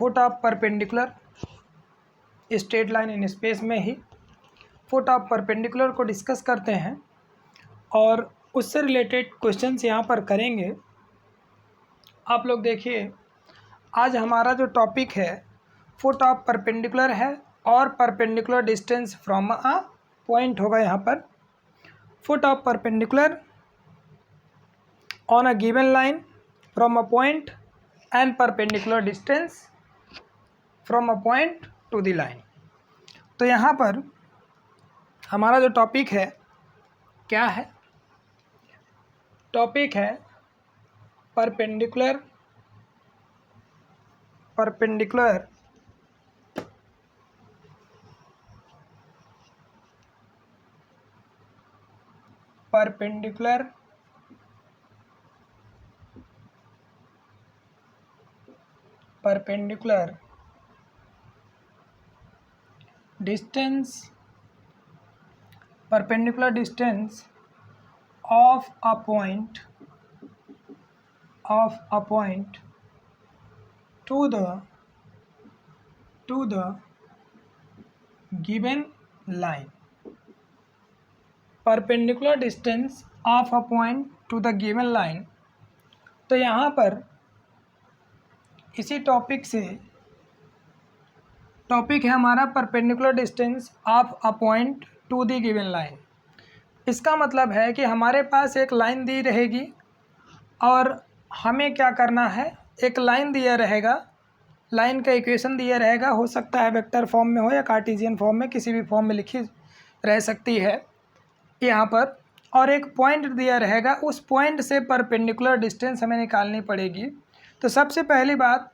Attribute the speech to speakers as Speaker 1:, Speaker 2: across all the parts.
Speaker 1: Foot of perpendicular straight line in space में ही foot of perpendicular को discuss करते हैं और उससे रिलेटेड क्वेश्चंस यहाँ पर करेंगे। आप लोग देखिए, आज हमारा जो टॉपिक है फुट ऑफ परपेंडिकुलर है और perpendicular distance from a point होगा। यहाँ पर foot of perpendicular on a given line from a point and perpendicular distance from a point two the line. तो यहाँ पर हमारा जो टॉपिक है क्या है? टॉपिक है perpendicular perpendicular perpendicular distance of a point to the given line। Perpendicular distance of a point two the given line. तो यहाँ पर इसी टॉपिक है हमारा perpendicular distance of a point two the given line. इसका मतलब है कि हमारे पास एक लाइन दी रहेगी और हमें क्या करना है, एक लाइन दिया रहेगा, लाइन का इक्वेशन दिया रहेगा, हो सकता है वेक्टर फॉर्म में हो या कार्टेशियन फॉर्म में, किसी भी फॉर्म में लिखी रह सकती है यहाँ पर, और एक पॉइंट दिया रहेगा। उस पॉइंट से परपेंडिकुलर डिस्टेंस हमें निकालनी पड़ेगी। तो सबसे पहली बात,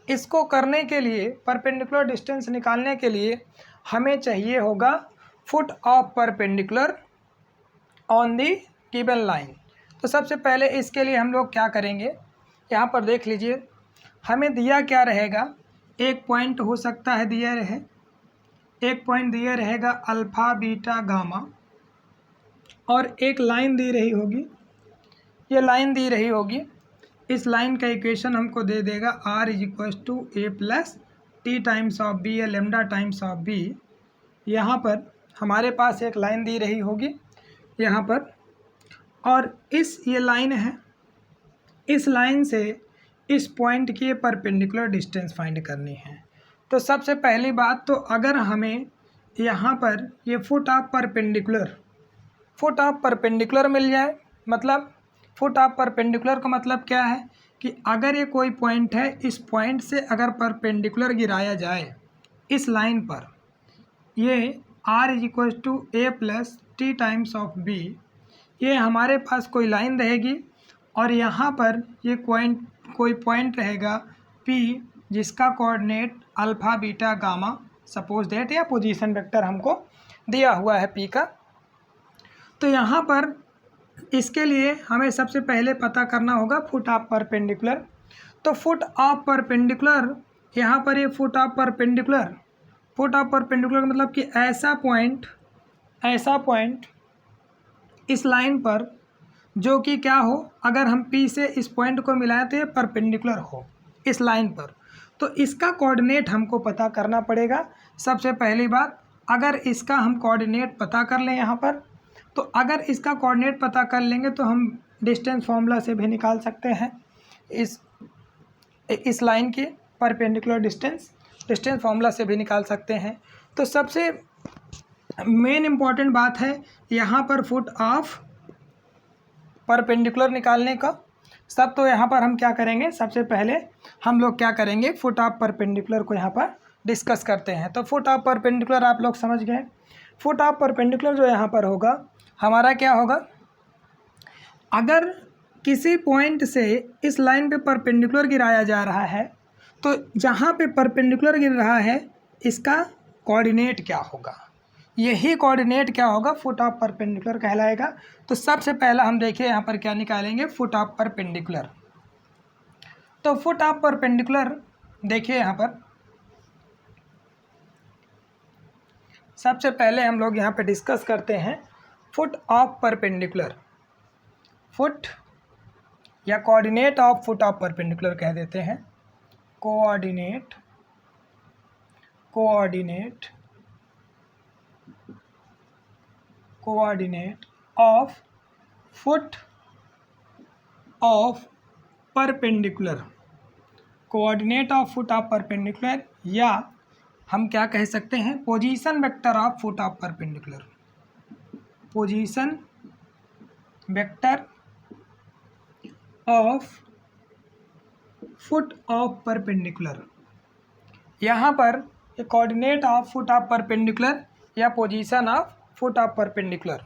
Speaker 1: इसको करने के लिए, परपेंडिकुलर डिस्टेंस निकालने के लिए हमें चाहिए होगा foot of perpendicular on the given line. तो सबसे पहले इसके लिए हम लोग क्या करेंगे, यहाँ पर देख लीजिए, हमें दिया क्या रहेगा, एक पॉइंट हो सकता है दिया रहे, एक पॉइंट दिया रहेगा अल्फ़ा बीटा गामा, और एक लाइन दी रही होगी, ये लाइन दी रही होगी। इस लाइन का इक्वेशन हमको दे देगा r = a + t times of b या लेमडा टाइम्स ऑफ b। यहाँ पर हमारे पास एक लाइन दी रही होगी यहाँ पर, और ये लाइन है, इस लाइन से इस पॉइंट की परपेंडिकुलर डिस्टेंस फाइंड करनी है। तो सबसे पहली बात, तो अगर हमें यहाँ पर ये फुट ऑफ परपेंडिकुलर मिल जाए, मतलब फुट ऑफ परपेंडिकुलर का मतलब क्या है कि अगर ये कोई पॉइंट है, इस पॉइंट से अगर परपेंडिकुलर गिराया जाए इस लाइन पर, ये r = a + t times of b, ये हमारे पास कोई लाइन रहेगी और यहाँ पर ये कोई पॉइंट रहेगा P, जिसका coordinate alpha beta gamma suppose that, या पोजीशन वेक्टर हमको दिया हुआ है P का। तो यहाँ पर इसके लिए हमें सबसे पहले पता करना होगा फुट ऑफ परपेंडिकुलर। तो फुट ऑफ परपेंडिकुलर, यहाँ पर ये फुट ऑफ परपेंडिकुलर का मतलब कि ऐसा पॉइंट इस लाइन पर जो कि क्या हो, अगर हम P से इस पॉइंट को मिलाएं तो ये परपेंडिकुलर हो इस लाइन पर। तो इसका कोऑर्डिनेट हमको पता करना पड़ेगा। सबसे पहली बात, अगर इसका हम कोऑर्डिनेट पता कर लें यहाँ पर, तो अगर इसका कोऑर्डिनेट पता कर लेंगे तो हम डिस्टेंस फार्मूला से भी निकाल सकते हैं इस लाइन की परपेंडिकुलर डिस्टेंस फार्मूला से भी निकाल सकते हैं। तो सबसे मेन इम्पॉर्टेंट बात है यहाँ पर फुट ऑफ परपेंडिकुलर निकालने का। सब तो यहाँ पर हम क्या करेंगे, सबसे पहले हम लोग क्या करेंगे, फुट ऑफ परपेंडिकुलर को यहाँ पर डिस्कस करते हैं। तो फुट ऑफ परपेंडिकुलर आप लोग समझ गए। फुट ऑफ परपेंडिकुलर जो यहाँ पर होगा, हमारा क्या होगा, अगर किसी पॉइंट से इस लाइन पे परपेंडिकुलर गिराया जा रहा है, तो जहाँ पे परपेंडिकुलर गिर रहा है इसका कोऑर्डिनेट क्या होगा, यही कोऑर्डिनेट क्या होगा, फुट ऑफ परपेंडिकुलर कहलाएगा। तो सबसे पहला हम देखिए यहाँ पर क्या निकालेंगे, फुट ऑफ परपेंडिकुलर। तो फुट ऑफ परपेंडिकुलर देखिए यहाँ पर सबसे पहले हम लोग यहाँ पे डिस्कस करते हैं फुट ऑफ परपेंडिकुलर। फुट या coordinate of foot of perpendicular कह देते हैं। Coordinate of foot of perpendicular, coordinate of foot of perpendicular, या हम क्या कह सकते हैं, position vector of foot of perpendicular, position vector of foot of perpendicular. यहाँ पर coordinate of foot of perpendicular या position of foot of perpendicular.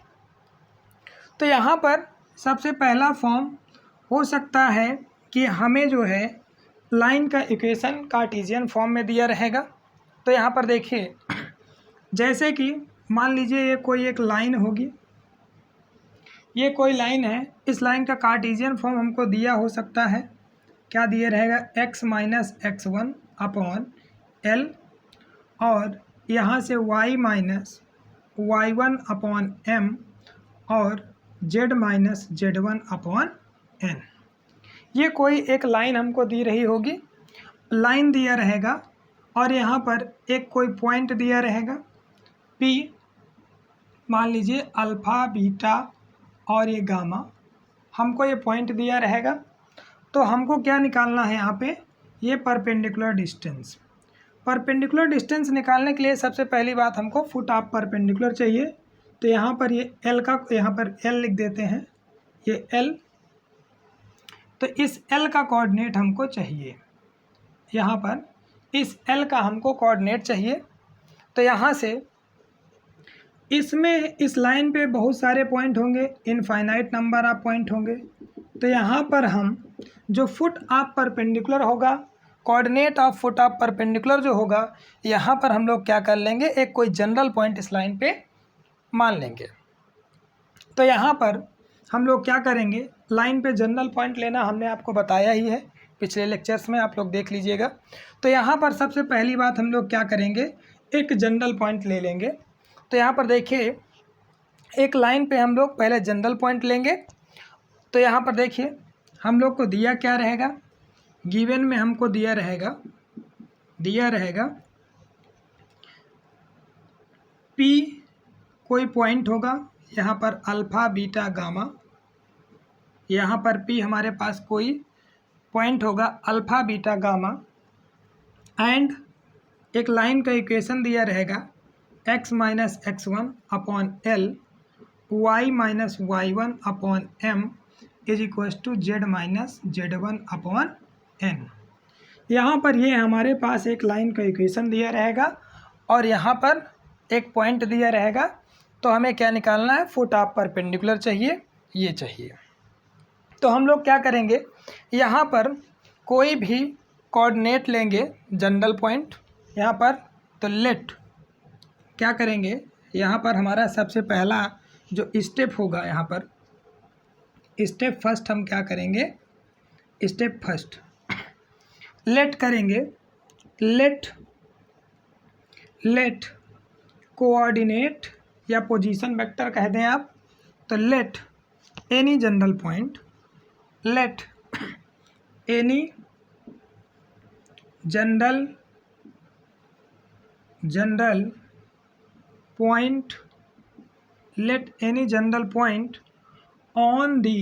Speaker 1: तो यहाँ पर सबसे पहला फॉर्म हो सकता है कि हमें जो है लाइन का इक्वेशन कार्टेशियन फॉर्म में दिया रहेगा। तो यहाँ पर देखिए, जैसे कि मान लीजिए ये कोई एक लाइन होगी, ये कोई लाइन है, इस लाइन का कार्टेशियन फॉर्म हमको दिया हो सकता है, क्या दिया रहेगा, x minus x1 upon L, और यहाँ से y minus y1 upon m और z minus z1 upon n। ये कोई एक लाइन हमको दी रही होगी, लाइन दिया रहेगा और यहाँ पर एक कोई पॉइंट दिया रहेगा P, मान लीजिए अल्फ़ा बीटा और ये गामा, हमको ये पॉइंट दिया रहेगा। तो हमको क्या निकालना है यहाँ पे, ये परपेंडिकुलर डिस्टेंस। परपेंडिकुलर डिस्टेंस निकालने के लिए सबसे पहली बात हमको फुट ऑफ परपेंडिकुलर चाहिए। तो यहाँ पर ये L का, यहाँ पर L लिख देते हैं, ये L। तो इस L का कोऑर्डिनेट हमको चाहिए, यहाँ पर इस L का हमको कोऑर्डिनेट चाहिए। तो यहाँ से इसमें इस लाइन पे बहुत सारे पॉइंट होंगे, इनफाइनाइट नंबर ऑफ पॉइंट होंगे। तो यहाँ पर हम जो फुट ऑफ परपेंडिकुलर होगा, coordinate of foot of perpendicular जो होगा, यहाँ पर हम लोग क्या कर लेंगे, एक कोई जनरल पॉइंट इस लाइन पे मान लेंगे। तो यहाँ पर हम लोग क्या करेंगे, लाइन पे जनरल पॉइंट लेना हमने आपको बताया ही है पिछले लेक्चर्स में, आप लोग देख लीजिएगा। तो यहाँ पर सबसे पहली बात हम लोग क्या करेंगे, एक जनरल पॉइंट ले लेंगे। तो यहाँ पर देखिए, एक लाइन पे हम लोग पहले जनरल पॉइंट लेंगे। तो यहाँ पर देखिए, हम लोग को दिया क्या रहेगा, गिवन में हमको दिया रहेगा P कोई पॉइंट होगा, यहाँ पर अल्फ़ा बीटा गामा, यहाँ पर P हमारे पास कोई पॉइंट होगा अल्फ़ा बीटा गामा, एंड एक लाइन का इक्वेशन दिया रहेगा x minus x1 upon L, y minus y1 upon m is equals to z minus z1 upon n। यहाँ पर ये हमारे पास एक लाइन का इक्वेशन दिया रहेगा और यहाँ पर एक पॉइंट दिया रहेगा। तो हमें क्या निकालना है, फुट ऑफ परपेंडिकुलर चाहिए, ये चाहिए। तो हम लोग क्या करेंगे, यहाँ पर कोई भी कोऑर्डिनेट लेंगे जनरल पॉइंट यहाँ पर। तो लेट क्या करेंगे, यहाँ पर हमारा सबसे पहला जो स्टेप होगा, यहाँ पर स्टेप फर्स्ट हम क्या करेंगे, स्टेप फर्स्ट लेट करेंगे, लेट कोऑर्डिनेट या पोजीशन वेक्टर कह दें आप। तो late any general point, late any general point, let any general point on the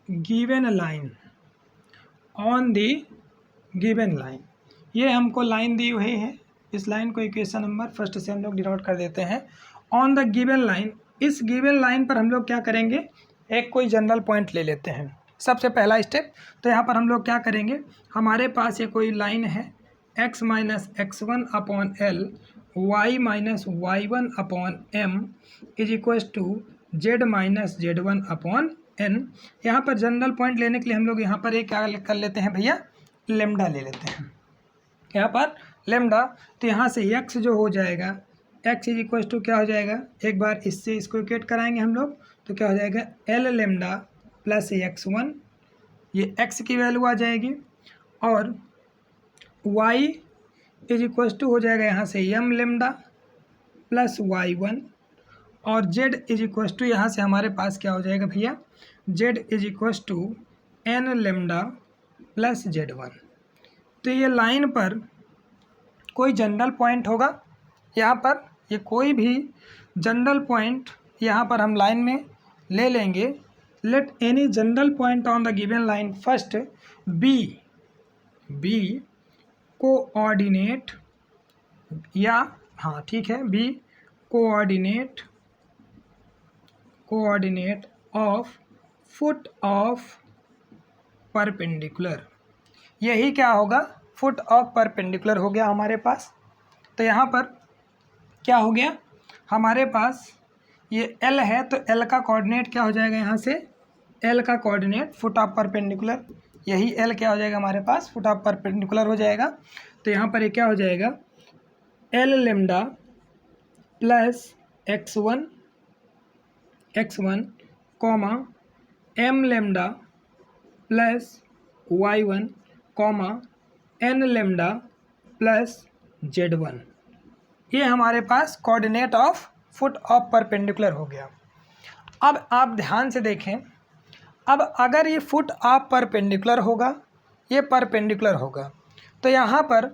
Speaker 1: given line, ये हमको लाइन दी हुई है, इस लाइन को इक्वेशन नंबर फर्स्ट से हम लोग डिनोट कर देते हैं। ऑन द गिवन लाइन, इस गिवन लाइन पर हम लोग क्या करेंगे, एक कोई जनरल पॉइंट ले लेते हैं, सबसे पहला स्टेप। तो यहाँ पर हम लोग क्या करेंगे, हमारे पास ये कोई लाइन है x minus x1 upon L, y minus y1 upon m is equals to z minus z1 upon n। यहाँ पर जनरल पॉइंट लेने के लिए हम लोग यहाँ पर एक क्या कर लेते हैं भैया, लेमडा ले लेते हैं, यहाँ पर लेमडा। तो यहाँ से x जो हो जाएगा, x इज इक्वल्स टू क्या हो जाएगा, एक बार इससे इसको इक्वेट कराएंगे हम लोग, तो क्या हो जाएगा, L लेमडा प्लस x1, ये x की वैल्यू आ जाएगी, और y इज इक्वल्स टू हो जाएगा यहाँ से m लेमडा प्लस y1, और z इज इक्वल्स टू यहाँ से हमारे पास क्या हो जाएगा भैया, z is equals to n lambda plus Z1। तो ये लाइन पर कोई जनरल पॉइंट होगा, यहाँ पर ये कोई भी जनरल पॉइंट यहाँ पर हम लाइन में ले लेंगे। Let any general point on the given line first B coordinate, या हाँ ठीक है, B coordinate of foot of perpendicular. यही क्या होगा, फुट ऑफ परपेंडिकुलर हो गया हमारे पास। तो यहाँ पर क्या हो गया हमारे पास, ये L है तो L का कोऑर्डिनेट क्या हो जाएगा, यहाँ से L का कोऑर्डिनेट फुट ऑफ परपेंडिकुलर, यही L क्या हो जाएगा हमारे पास, फुट ऑफ परपेंडिकुलर हो जाएगा। तो यहाँ पर ये क्या हो जाएगा, L lambda plus x1 comma M lambda plus y1 comma N lambda plus Z1। ये हमारे पास coordinate of foot of perpendicular हो गया। अब आप ध्यान से देखें, अब अगर ये फुट ऑफ परपेंडिकुलर होगा, ये परपेंडिकुलर होगा, तो यहाँ पर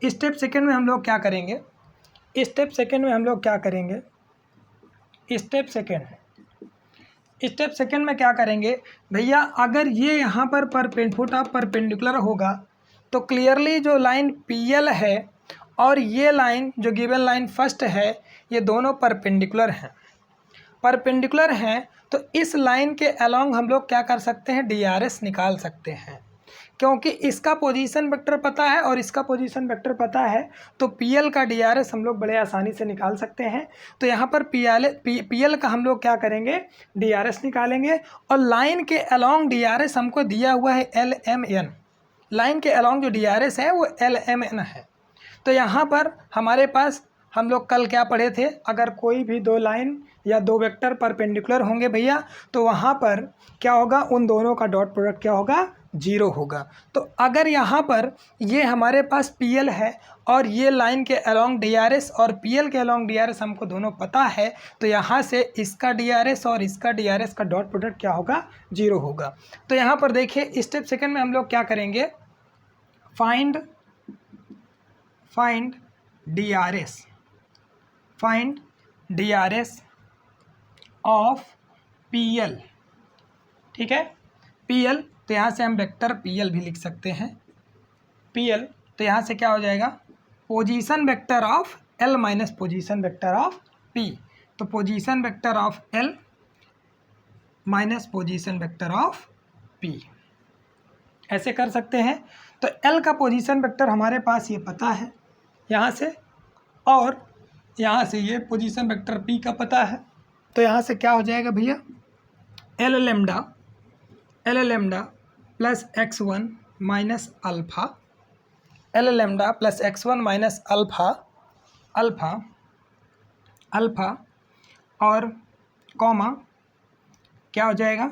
Speaker 1: स्टेप सेकंड में हम लोग क्या करेंगे, स्टेप सेकंड में क्या करेंगे भैया, अगर ये यहाँ पर फुट ऑफ परपेंडिकुलर होगा तो क्लियरली जो लाइन PL है और ये लाइन जो गिवन लाइन फर्स्ट है, ये दोनों परपेंडिकुलर हैं। तो इस लाइन के अलोंग हम लोग क्या कर सकते हैं, DRS निकाल सकते हैं, क्योंकि इसका पोजीशन वेक्टर पता है और इसका पोजीशन वेक्टर पता है, तो PL का DRS हम लोग बड़े आसानी से निकाल सकते हैं। तो यहाँ पर PL का हम लोग क्या करेंगे, DRS निकालेंगे, और लाइन के अलोंग DRS हमको दिया हुआ है LMN, लाइन के अलोंग जो DRS है वो LMN है। तो यहाँ पर हमारे पास हम लोग कल क्या पढ़े थे, अगर कोई भी दो लाइन या दो वेक्टर परपेंडिकुलर होंगे भैया, तो वहाँ पर क्या होगा, उन दोनों का डॉट प्रोडक्ट क्या होगा, 0 होगा। तो अगर यहाँ पर ये हमारे पास PL है और ये लाइन के अलोंग DRS और PL के अलोंग DRS हमको दोनों पता है, तो यहाँ से इसका DRS और इसका DRS का डॉट प्रोडक्ट क्या होगा, 0 होगा। तो यहाँ पर देखिए स्टेप सेकंड में हम लोग क्या करेंगे, फाइंड DRS ऑफ PL, ठीक है, PL, तो यहाँ से हम वेक्टर PL भी लिख सकते हैं, PL, तो यहाँ से क्या हो जाएगा, position vector of L minus position vector of P, तो position vector of L minus position vector of P, ऐसे कर सकते हैं। तो L का पोजीशन वेक्टर हमारे पास ये पता है यहाँ से, और यहाँ से ये पोजीशन वेक्टर P का पता है। तो यहाँ से क्या हो जाएगा भैया, L lambda plus x1 minus alpha, L lambda plus x1 minus alpha और कॉमा क्या हो जाएगा,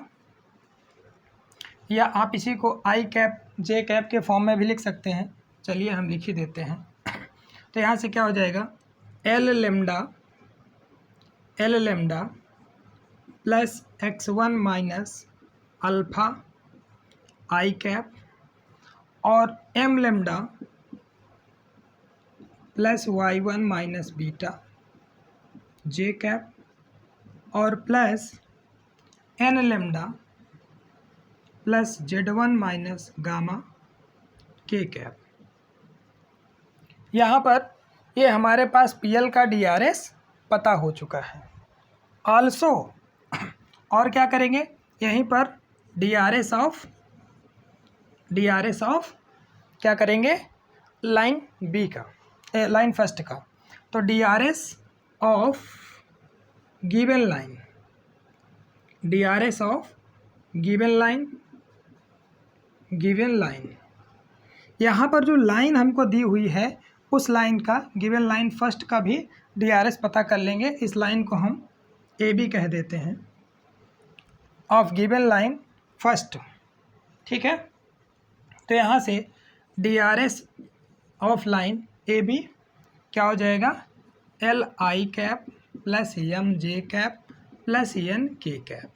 Speaker 1: या आप इसी को I कैप J कैप के फॉर्म में भी लिख सकते हैं, चलिए हम लिख ही देते हैं। तो यहाँ से क्या हो जाएगा, L lambda plus x1 minus alpha I cap और M lambda plus y1 minus beta J cap और plus N lambda plus Z1 minus gamma K cap. यहाँ पर ये हमारे पास PL का DRS पता हो चुका है। आल्सो और क्या करेंगे, यहीं पर DRS ऑफ क्या करेंगे, लाइन B का, लाइन फर्स्ट का, तो DRS ऑफ गिवन लाइन, यहाँ पर जो लाइन हमको दी हुई है उस लाइन का, गिवन लाइन फर्स्ट का भी DRS पता कर लेंगे। इस लाइन को हम AB कह देते हैं, ऑफ गिवन लाइन फर्स्ट, ठीक है। तो यहाँ से DRS ऑफ लाइन AB क्या हो जाएगा, LI cap plus MJ cap plus NK cap.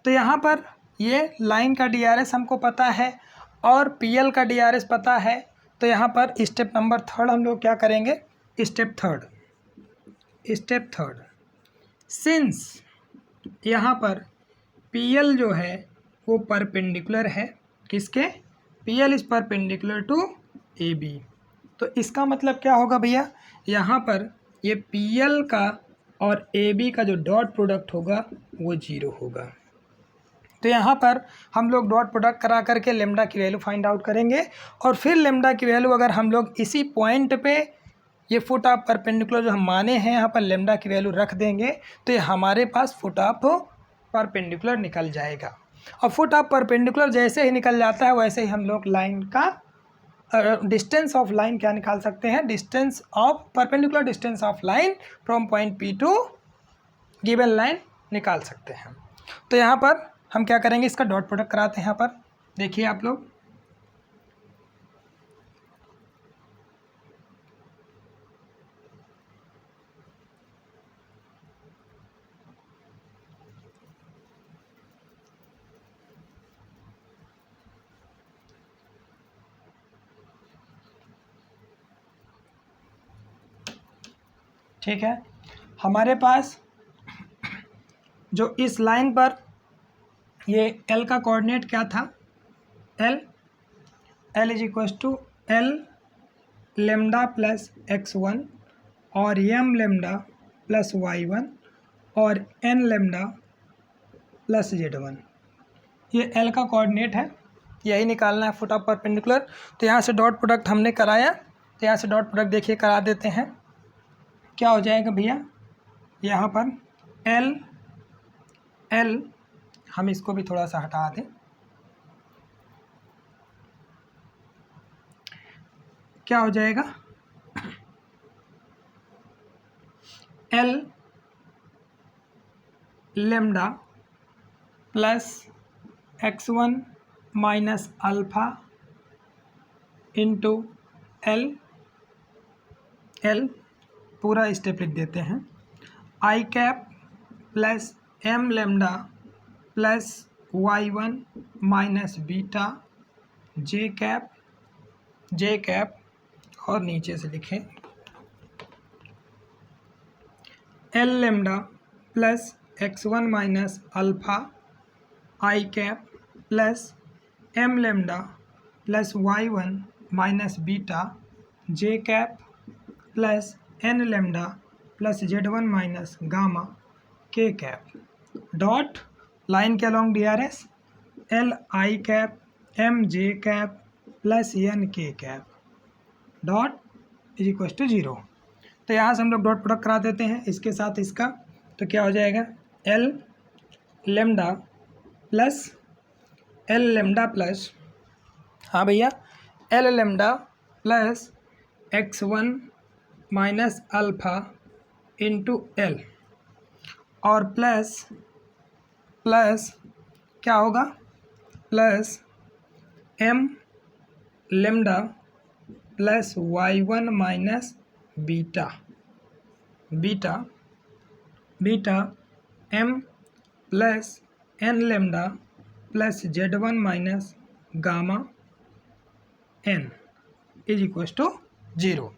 Speaker 1: तो यहाँ पर ये लाइन का DRS हमको पता है और PL का DRS पता है, तो यहाँ पर स्टेप नंबर 3 हम लोग क्या करेंगे, स्टेप थर्ड सिंस यहाँ पर PL जो है वो परपेंडिकुलर है किसके, PL is perpendicular to AB। तो इसका मतलब क्या होगा भैया, यहाँ पर ये PL का और AB का जो डॉट प्रोडक्ट होगा वो 0 होगा। तो यहाँ पर हम लोग डॉट प्रोडक्ट करा करके लेमडा की वैल्यू फाइंड आउट करेंगे और फिर लेमडा की वैल्यू अगर हम लोग इसी पॉइंट पे ये फुट ऑफ परपेंडिकुलर जो हम माने हैं यहाँ पर लेमडा की वैल्यू रख देंगे तो ये हमारे पास फुट ऑफ परपेंडिकुलर निकल जाएगा। और फुट ऑफ परपेंडिकुलर जैसे ही निकल जाता है वैसे ही हम लोग लाइन का डिस्टेंस ऑफ लाइन क्या निकाल सकते हैं, distance of perpendicular distance of line from point P to given line निकाल सकते हैं। तो यहाँ पर हम क्या करेंगे, इसका डॉट प्रोडक्ट कराते हैं। यहाँ पर देखिए आप लोग, ठीक है, हमारे पास जो इस लाइन पर ये L का कोऑर्डिनेट क्या था, L is equal to L lambda plus x1 और m लेमडा प्लस y1 और n लेमडा प्लस z1, ये L का कोऑर्डिनेट है, यही निकालना है फुट ऑफ परपेंडिकुलर। तो यहाँ से डॉट प्रोडक्ट हमने कराया, तो यहाँ से डॉट प्रोडक्ट देखिए करा देते हैं, क्या हो जाएगा भैया, यहाँ पर L हम इसको भी थोड़ा सा हटा दें, क्या हो जाएगा, L lambda plus x1 minus alpha into L पूरा स्टेप लिख देते हैं, I cap plus m lambda plus y1 minus beta j cap और नीचे से लिखें L lambda plus x1 minus alpha I cap plus m lambda plus y1 minus beta j cap plus n lambda plus z1 minus gamma k cap dot line के along DRS L I cap m j cap plus n k cap dot is equal to 0। तो यहाँ से हम लोग dot product करा देते हैं इसके साथ इसका, तो क्या हो जाएगा, L लेमडा प्लस हाँ भैया L lambda plus x1 minus alpha into L और प्लस क्या होगा, plus m lambda plus y1 minus beta m plus n lambda plus z1 minus gamma n is equal to 0।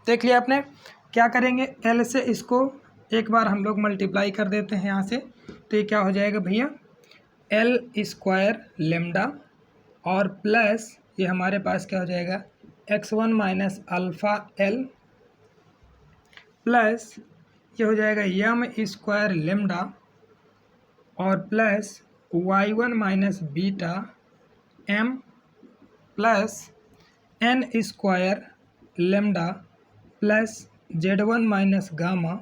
Speaker 1: देख लिया आपने, क्या करेंगे, L से इसको एक बार हम लोग मल्टीप्लाई कर देते हैं यहाँ से, तो ये क्या हो जाएगा भैया, L स्क्वायर लेमडा और प्लस ये हमारे पास क्या हो जाएगा, x1 minus alpha L plus ये हो जाएगा m स्क्वायर लेमडा और plus y1 minus beta m plus n square lambda plus z1 minus gamma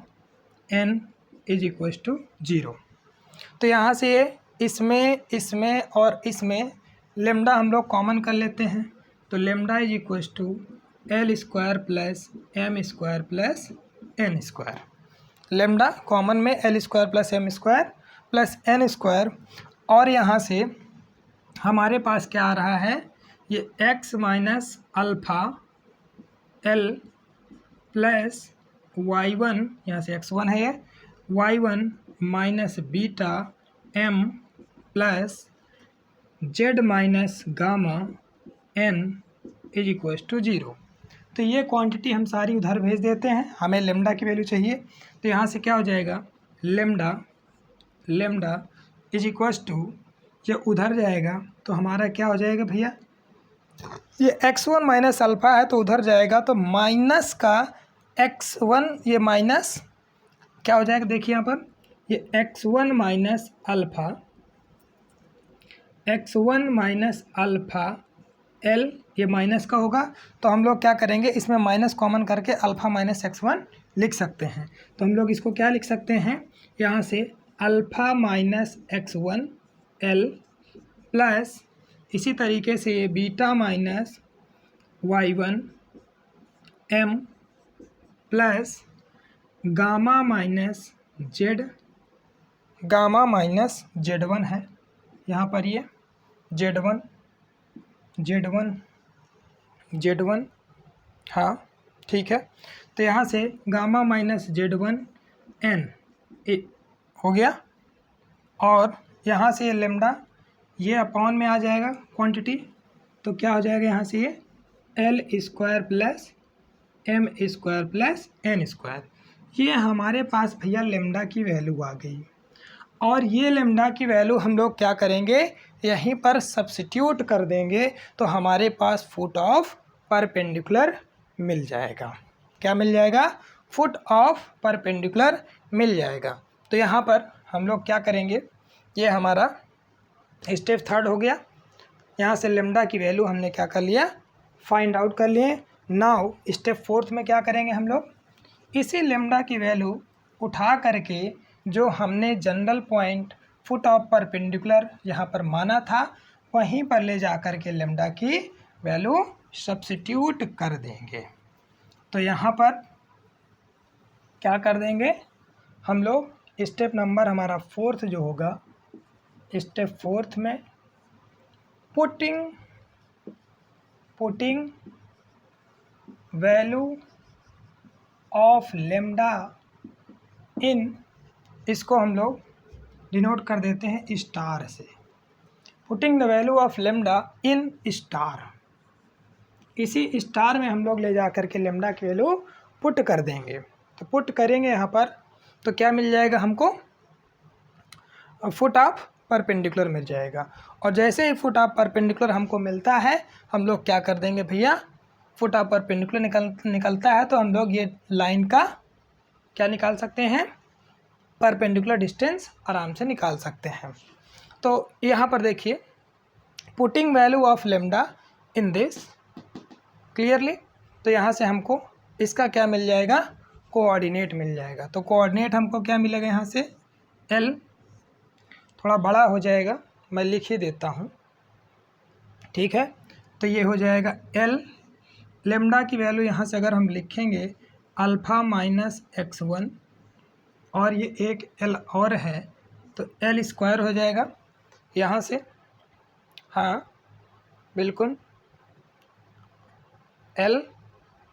Speaker 1: n is equal to 0। तो यहाँ से इसमें और इसमें लेमडा हम लोग कॉमन कर लेते हैं, तो lambda is equal to L square plus m square plus n square, lambda common में L square plus m square plus n square, और यहाँ से हमारे पास क्या आ रहा है, ये x minus alpha L plus y1, यहाँ से x1 है ये, y1 minus beta m plus z minus gamma n is equal to 0। तो ये क्वांटिटी हम सारी उधर भेज देते हैं, हमें लेमडा की वैल्यू चाहिए। तो यहाँ से क्या हो जाएगा, लेमडा इज इक्वल टू, ये उधर जाएगा तो हमारा क्या हो जाएगा भैया, ये x1 माइनस अल्फ़ा है तो उधर जाएगा तो माइनस का x1, ये माइनस क्या हो जाएगा, देखिए यहाँ पर ये x1 माइनस अल्फ़ा l, ये माइनस का होगा तो हम लोग क्या करेंगे, इसमें माइनस कॉमन करके अल्फ़ा माइनस x1 लिख सकते हैं। तो हम लोग इसको क्या लिख सकते हैं, यहाँ से alpha minus x1 l plus इसी तरीके से ये beta minus y1 m plus gamma minus z1 है, यहाँ पर ये z1, हाँ ठीक है। तो यहाँ से गामा माइनस z1 n हो गया, और यहाँ से ये लेमडा ये अपॉन में आ जाएगा क्वांटिटी, तो क्या हो जाएगा यहाँ से ये l square plus m square plus n square. ये हमारे पास भैया लेमडा की वैल्यू आ गई, और ये लेमडा की वैल्यू हम लोग क्या करेंगे, यहीं पर सब्स्टिट्यूट कर देंगे तो हमारे पास फुट ऑफ परपेंडिकुलर मिल जाएगा। क्या मिल जाएगा, फुट ऑफ परपेंडिकुलर मिल जाएगा। तो यहाँ पर हम लोग क्या करेंगे, ये हमारा स्टेप थर्ड हो गया। यहाँ से लेमडा की वैल्यू हमने क्या कर लिया, फाइंड आउट कर लिए। नाउ स्टेप फोर्थ में क्या करेंगे हम लोग, इसी लेमडा की वैल्यू उठा करके जो हमने general point foot of perpendicular यहाँ पर माना था, वहीं पर ले जा कर के लेमडा की वैल्यू सब्स्टिट्यूट कर देंगे। तो यहाँ पर क्या कर देंगे हम लोग, स्टेप नंबर हमारा फोर्थ जो होगा, स्टेप फोर्थ में पुटिंग वैल्यू ऑफ लेमडा इन, इसको हम लोग डिनोट कर देते हैं स्टार से। Putting the value of lambda in star, इसी स्टार में हम लोग ले जा कर के लेमडा की वैल्यू पुट कर देंगे। तो पुट करेंगे यहाँ पर तो क्या मिल जाएगा हमको, फुट ऑफ परपेंडिकुलर मिल जाएगा। और जैसे ही फुट ऑफ परपेंडिकुलर हमको मिलता है, हम लोग क्या कर देंगे भैया, फुट ऑफ परपेंडिकुलर निकलता है तो हम लोग ये लाइन का क्या निकाल सकते हैं, परपेंडिकुलर डिस्टेंस आराम से निकाल सकते हैं। तो यहाँ पर देखिए, putting value of lambda in this clearly, तो यहाँ से हमको इसका क्या मिल जाएगा, कोऑर्डिनेट मिल जाएगा। तो कोऑर्डिनेट हमको क्या मिलेगा, यहाँ से l थोड़ा बड़ा हो जाएगा, मैं लिख ही देता हूँ, ठीक है। तो ये हो जाएगा l, लेमडा की वैल्यू यहाँ से अगर हम लिखेंगे अल्फ़ा माइनस x1, और ये एक l और है तो l स्क्वायर हो जाएगा यहाँ से, हाँ बिल्कुल, l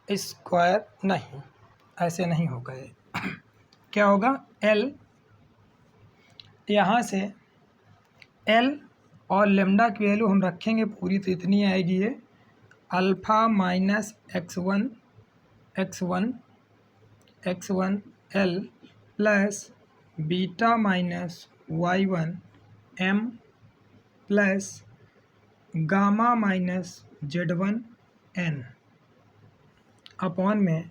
Speaker 1: स्क्वायर नहीं, ऐसे नहीं होगा ये क्या होगा, l यहाँ से l और लेमडा की वैल्यू हम रखेंगे पूरी तो इतनी आएगी, ये alpha minus x1 l plus beta minus y1 m plus gamma minus z1 n upon में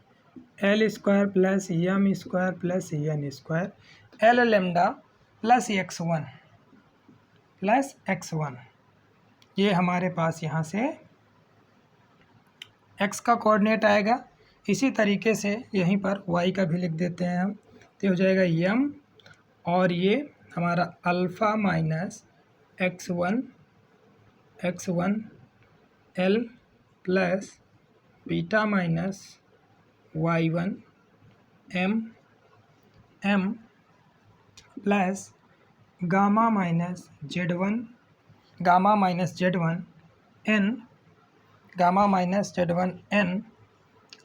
Speaker 1: l square plus m square plus n square, l lambda plus x1 ये हमारे पास यहाँ से x का कोऑर्डिनेट आएगा। इसी तरीके से यहीं पर y का भी लिख देते हैं हम, तो हो जाएगा m, और ये हमारा alpha minus x1 l plus beta minus y1 m plus gamma minus z1 n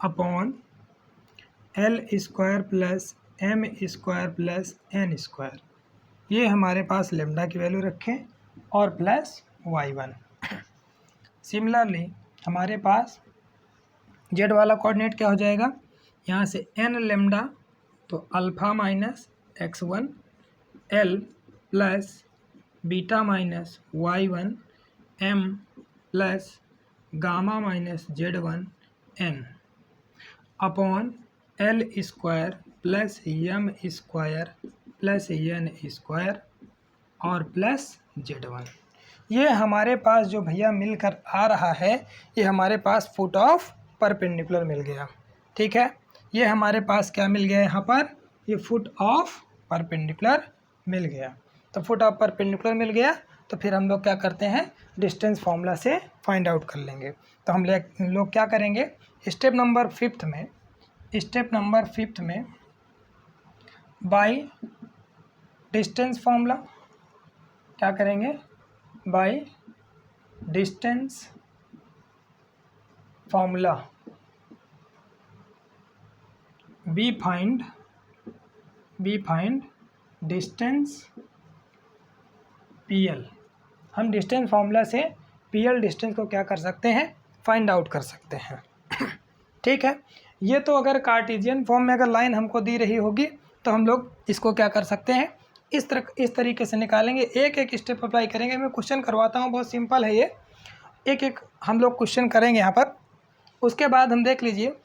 Speaker 1: upon l square plus m square plus n square. ये हमारे पास लेमडा की वैल्यू रखें, और प्लस y1। सिमिलरली हमारे पास z वाला कोऑर्डिनेट क्या हो जाएगा, यहाँ से n लेमडा तो alpha minus x1 l plus beta minus y1 m plus gamma minus z1 n upon l square plus m square plus n square और प्लस z1। ये हमारे पास जो भैया मिलकर आ रहा है, ये हमारे पास फुट ऑफ परपेंडिकुलर मिल गया। ठीक है, ये हमारे पास क्या मिल गया यहाँ पर, ये फुट ऑफ परपेंडिकुलर मिल गया। तो फुट ऑफ परपेंडिकुलर मिल गया तो फिर हम लोग क्या करते हैं, डिस्टेंस फार्मूला से फाइंड आउट कर लेंगे। तो हम लोग क्या करेंगे, स्टेप नंबर फिफ्थ में बाय डिस्टेंस फार्मूला क्या करेंगे, by distance formula we find distance PL। हम डिस्टेंस फार्मूला से PL डिस्टेंस को क्या कर सकते हैं, फाइंड आउट कर सकते हैं। ठीक है, ये तो अगर कार्टेशियन फॉर्म में अगर लाइन हमको दी रही होगी तो हम लोग इसको क्या कर सकते हैं, इस तरीके से निकालेंगे, एक एक स्टेप अप्लाई करेंगे। मैं क्वेश्चन करवाता हूँ, बहुत सिंपल है ये, एक एक हम लोग क्वेश्चन करेंगे यहाँ पर। उसके बाद हम देख लीजिए,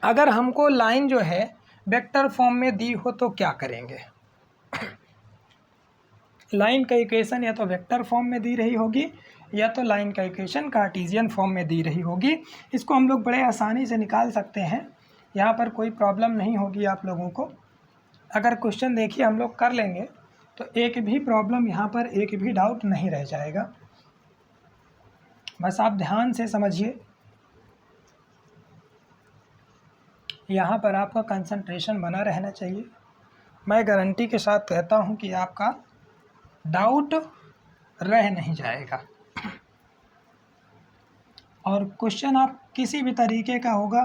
Speaker 1: अगर हमको लाइन जो है वेक्टर फॉर्म में दी हो तो क्या करेंगे। लाइन का इक्वेशन या तो वेक्टर फॉर्म में दी रही होगी या तो लाइन का इक्वेशन कार्टेशियन फॉर्म में दी रही होगी। इसको हम लोग बड़े आसानी से निकाल सकते हैं, यहाँ पर कोई प्रॉब्लम नहीं होगी आप लोगों को। अगर क्वेश्चन देखिए हम लोग कर लेंगे तो एक भी प्रॉब्लम यहाँ पर, एक भी डाउट नहीं रह जाएगा। बस आप ध्यान से समझिए, यहाँ पर आपका कंसंट्रेशन बना रहना चाहिए। मैं गारंटी के साथ कहता हूँ कि आपका डाउट रह नहीं जाएगा। और क्वेश्चन आप किसी भी तरीके का होगा,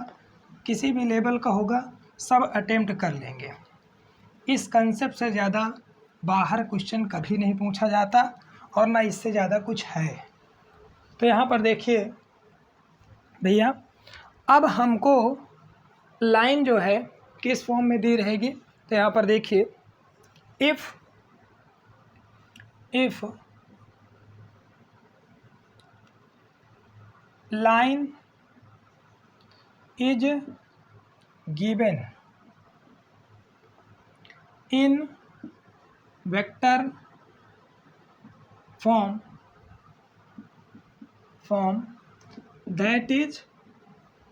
Speaker 1: किसी भी लेवल का होगा, सब अटेम्प्ट कर लेंगे। इस कंसेप्ट से ज़्यादा बाहर क्वेश्चन कभी नहीं पूछा जाता और ना इससे ज़्यादा कुछ है। तो यहाँ पर देखिए भैया, अब हमको लाइन जो है किस फॉर्म में दी रहेगी, तो यहाँ पर देखिए, if line is given in vector form that is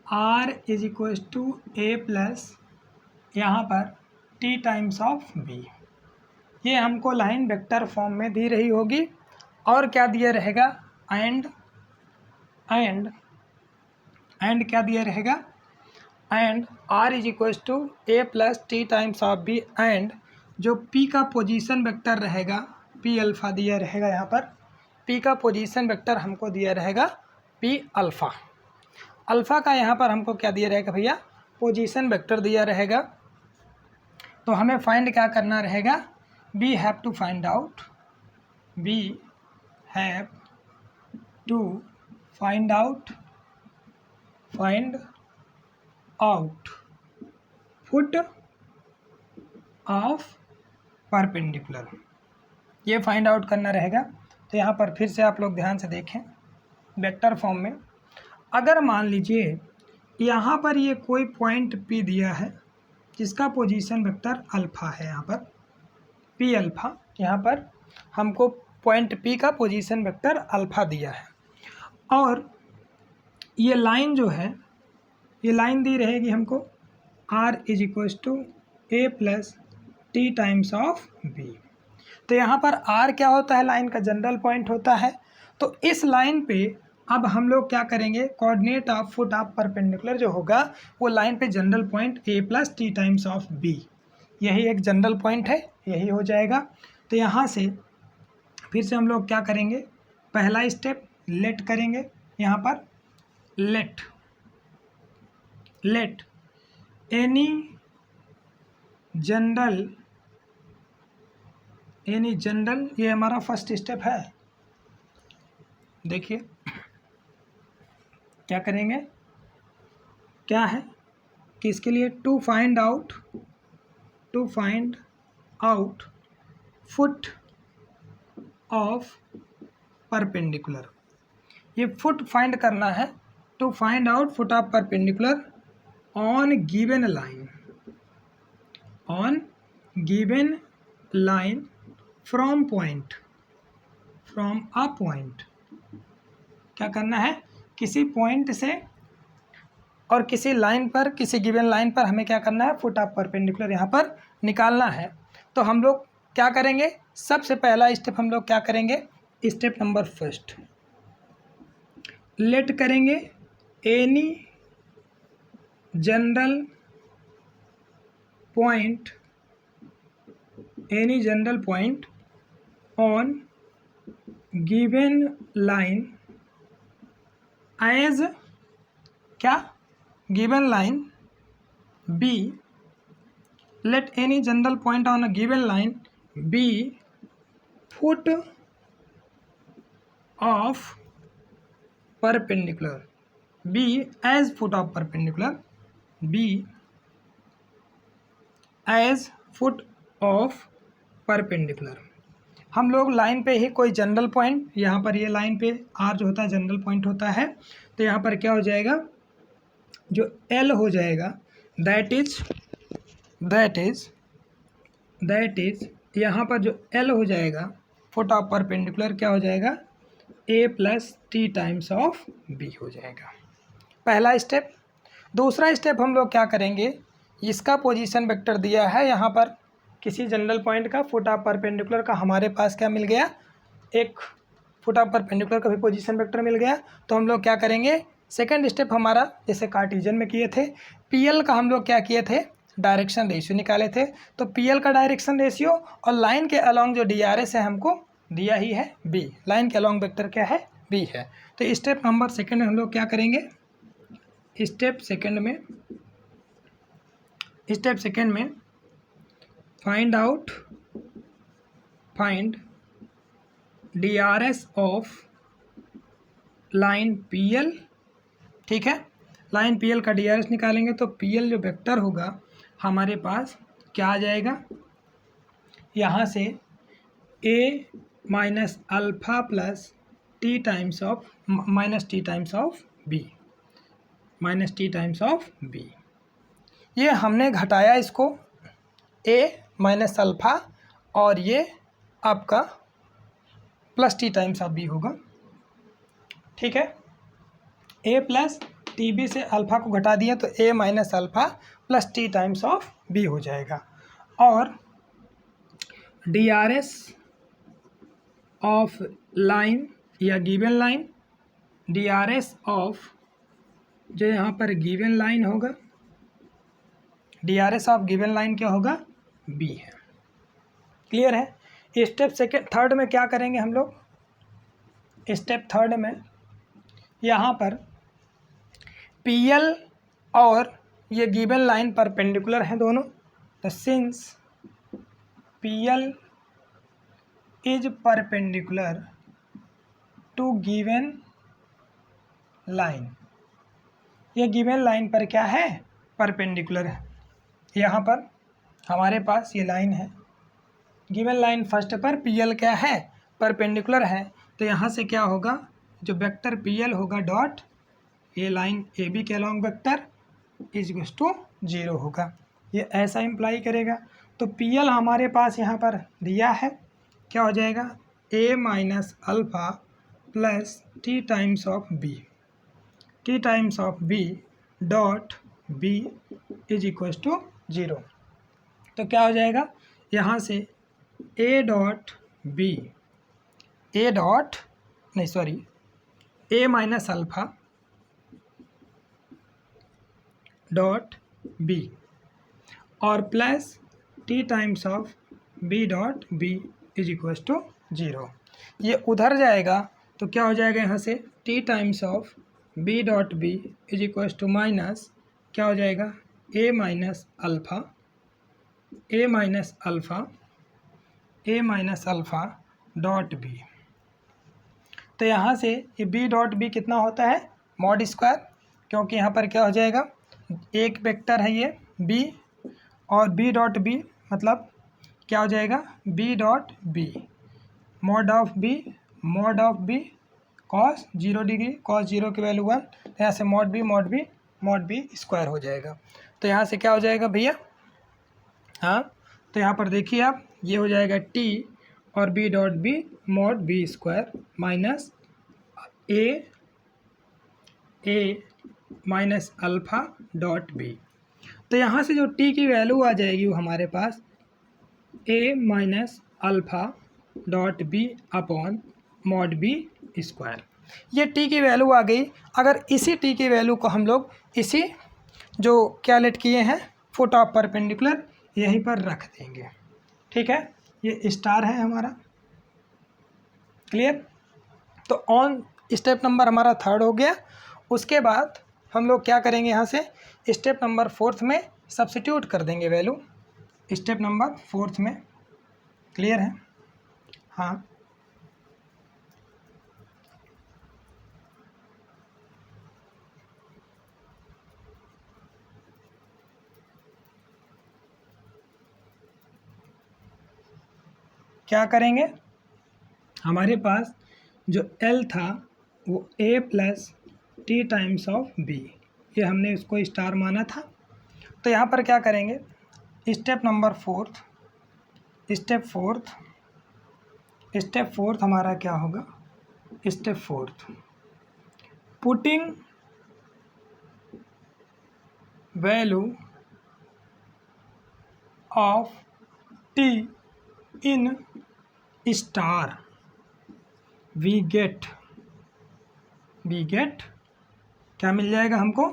Speaker 1: r is equals to a plus यहाँ पर t टाइम्स ऑफ b। ये हमको लाइन वेक्टर फॉर्म में दी रही होगी और क्या दिया रहेगा, एंड क्या दिया रहेगा, and r is equals to a plus T times of b, and जो p का पोजीशन वेक्टर रहेगा p अल्फ़ा दिया रहेगा। यहाँ पर p का पोजीशन वेक्टर हमको दिया रहेगा p अल्फ़ा। अल्फ़ा का यहाँ पर हमको क्या दिया रहेगा भैया, पोजीशन वेक्टर दिया रहेगा। तो हमें फाइंड क्या करना रहेगा, we have to find out foot of perpendicular, ये फाइंड आउट करना रहेगा। तो यहाँ पर फिर से आप लोग ध्यान से देखें, वेक्टर फॉर्म में अगर मान लीजिए यहाँ पर ये कोई पॉइंट P दिया है जिसका पोजीशन वेक्टर अल्फ़ा है, यहाँ पर P अल्फ़ा, यहाँ पर हमको पॉइंट P का पोजीशन वेक्टर अल्फ़ा दिया है, और ये लाइन जो है, ये लाइन दी रहेगी हमको r is equals to a plus T times of b। तो यहाँ पर r क्या होता है, लाइन का जनरल पॉइंट होता है। तो इस लाइन पे अब हम लोग क्या करेंगे, coordinate of foot of perpendicular जो होगा वो लाइन पे general point a plus T times of b, यही एक जनरल पॉइंट है, यही हो जाएगा। तो यहाँ से फिर से हम लोग क्या करेंगे, पहला स्टेप लेट करेंगे, यहाँ पर लेट एनी जनरल, ये हमारा फर्स्ट स्टेप है, देखिए क्या करेंगे, क्या है कि इसके लिए to find out foot of perpendicular, ये फुट फाइंड करना है, to find out foot of perpendicular on given line from a point. क्या करना है, किसी पॉइंट से और किसी लाइन पर, किसी गिवन लाइन पर हमें क्या करना है, फुट ऑफ परपेंडिकुलर यहाँ पर निकालना है। तो हम लोग क्या करेंगे, सबसे पहला स्टेप हम लोग क्या करेंगे, स्टेप नंबर फर्स्ट, लेट करेंगे any general point on given line as क्या, given line B, let any general point on a given line be foot of perpendicular, be as foot of perpendicular, be as foot of perpendicular। हम लोग line पे ही कोई general point, यहाँ पर ये line पे are जो होता है जनरल पॉइंट होता है, तो यहाँ पर क्या हो जाएगा, जो एल हो जाएगा दैट इज यहाँ पर जो एल हो जाएगा फुट ऑफ परपेंडिकुलर क्या हो जाएगा, A plus T times of B हो जाएगा, पहला स्टेप। दूसरा स्टेप हम लोग क्या करेंगे, इसका पोजीशन वेक्टर दिया है यहाँ पर किसी जनरल पॉइंट का, फुट ऑफ परपेंडिकुलर का हमारे पास क्या मिल गया, एक फुट ऑफ परपेंडिकुलर का भी पोजीशन वेक्टर मिल गया। तो हम लोग क्या करेंगे, सेकंड स्टेप हमारा जैसे कार्टेशियन में किए थे, पीएल का हम लोग क्या किए थे, डायरेक्शन रेशियो निकाले थे। तो पीएल का डायरेक्शन रेशियो और लाइन के अलॉन्ग जो डीआरएस है हमको दिया ही है बी, लाइन के अलॉन्ग वेक्टर क्या है, बी है। तो स्टेप नंबर सेकंड में हम लोग क्या करेंगे, स्टेप सेकंड में find DRS of line PL, ठीक है, लाइन पीएल का डीआरएस निकालेंगे। तो पीएल जो वेक्टर होगा हमारे पास क्या आ जाएगा, यहाँ से A minus alpha plus T times of minus T times of B, ये हमने घटाया इसको ए माइनस अल्फ़ा और ये आपका plus T times of B होगा, ठीक है। ए प्लस टी बी से अल्फ़ा को घटा दिया तो A minus alpha plus T times of B हो जाएगा। और D R S of line या given line, D R S of जो यहाँ पर गिवन लाइन होगा, D R S of given line क्या होगा, बी है। क्लियर है। स्टेप थर्ड में क्या करेंगे हम लोग, स्टेप थर्ड में यहाँ पर पी एल और ये गिवन लाइन परपेंडिकुलर हैं दोनों, तो since P L is perpendicular to given line, ये गिवन लाइन पर क्या है, परपेंडिकुलर है। यहाँ पर हमारे पास ये लाइन है, गिवन लाइन फर्स्ट पर पी एल क्या है, परपेंडिकुलर है। तो यहाँ से क्या होगा, जो वेक्टर पी एल होगा डॉट ये लाइन ए बी के along vector is equals to 0 होगा, ये ऐसा इम्प्लाई करेगा। तो पी एल हमारे पास यहाँ पर दिया है, क्या हो जाएगा, A minus alpha plus T times of B dot B is equals to 0। तो क्या हो जाएगा, यहाँ से A minus alpha dot B और plus T times of B dot B is equals to 0। ये उधर जाएगा तो क्या हो जाएगा, यहाँ से T times of B dot B is equals to minus क्या हो जाएगा, A minus alpha dot B. तो यहाँ से ये बी डॉट बी कितना होता है, मॉड स्क्वायर, क्योंकि यहाँ पर क्या हो जाएगा, एक वेक्टर है ये बी, और बी डॉट बी मतलब क्या हो जाएगा, B dot B mod of B cos 0 degree, cos 0 की वैल्यू 1, तो यहाँ से मॉड बी स्क्वायर हो जाएगा। तो यहाँ से क्या हो जाएगा भैया, हाँ, तो यहाँ पर देखिए आप, ये हो जाएगा टी और B dot B mod B square minus A minus alpha dot B. तो यहाँ से जो टी की वैल्यू आ जाएगी वो हमारे पास A minus alpha dot B upon mod B square. ये टी की वैल्यू आ गई। अगर इसी टी की वैल्यू को हम लोग इसी जो क्या लेट किए हैं फुट ऑफ परपेंडिकुलर यहीं पर रख देंगे, ठीक है, ये स्टार है हमारा, क्लियर। तो ऑन स्टेप नंबर हमारा 3rd हो गया। उसके बाद हम लोग क्या करेंगे, यहाँ से स्टेप नंबर 4th में सब्स्टिट्यूट कर देंगे वैल्यू, स्टेप नंबर 4th में, क्लियर है, हाँ। क्या करेंगे, हमारे पास जो L था वो A plus T times of B, ये हमने उसको स्टार माना था। तो यहाँ पर क्या करेंगे, step number 4th, step fourth हमारा क्या होगा, step 4th, putting value of T in star we get क्या मिल जाएगा हमको,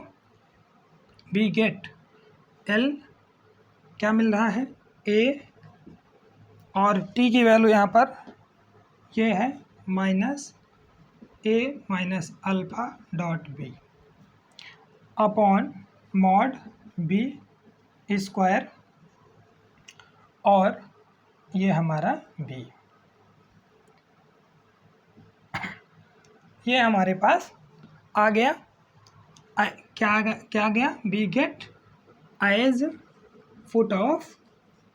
Speaker 1: वी गेट L क्या मिल रहा है, A, और T की वैल्यू यहाँ पर ये है minus A minus alpha dot B upon mod B square, और ये हमारा B, ये हमारे पास आ गया। क्या गया, we get as foot of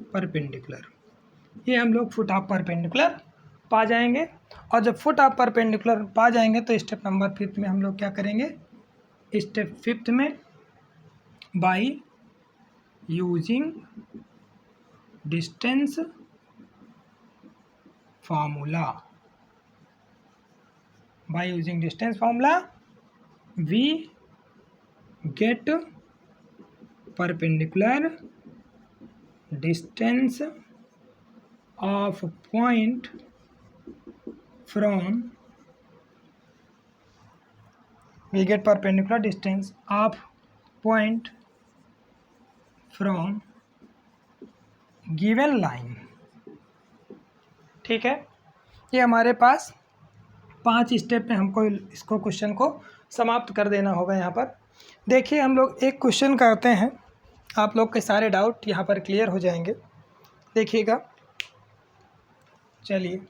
Speaker 1: perpendicular, ये हम लोग फुट ऑफ परपेंडिकुलर पा जाएंगे। और जब फुट ऑफ परपेंडिकुलर पा जाएंगे तो स्टेप नंबर 5th में हम लोग क्या करेंगे, स्टेप 5th में by using distance formula, we get perpendicular distance of point from, we get perpendicular distance of point from given line, ठीक है। ये हमारे पास 5 स्टेप में हमको इसको क्वेश्चन को समाप्त कर देना होगा। यहाँ पर देखिए हम लोग एक क्वेश्चन करते हैं, आप लोग के सारे डाउट यहाँ पर क्लियर हो जाएंगे, देखिएगा। चलिए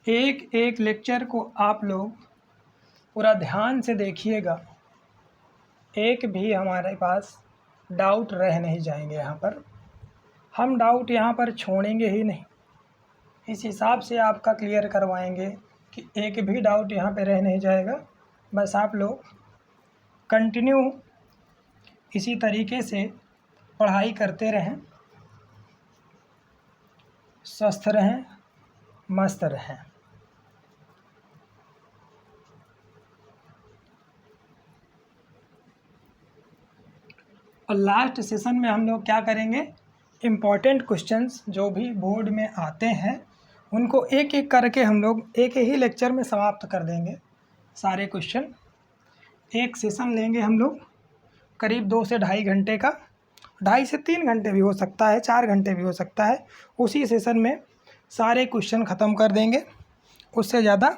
Speaker 1: एक लेक्चर को आप लोग पूरा ध्यान से देखिएगा, एक भी हमारे पास डाउट रह नहीं जाएंगे। यहाँ पर हम डाउट यहाँ पर छोड़ेंगे ही नहीं, इस हिसाब से आपका क्लियर करवाएंगे कि एक भी डाउट यहाँ पे रह नहीं जाएगा। बस आप लोग कंटिन्यू इसी तरीके से पढ़ाई करते रहें, स्वस्थ रहें, मस्त रहें। और लास्ट सेशन में हम लोग क्या करेंगे, इम्पॉर्टेंट क्वेश्चंस जो भी बोर्ड में आते हैं उनको एक एक करके हम लोग एक ही लेक्चर में समाप्त कर देंगे। सारे क्वेश्चन एक सेशन लेंगे हम लोग, करीब 2 से ढाई घंटे का, 2.5 से 3 घंटे भी हो सकता है, 4 घंटे भी हो सकता है। उसी सेशन में सारे क्वेश्चन ख़त्म कर देंगे, उससे ज़्यादा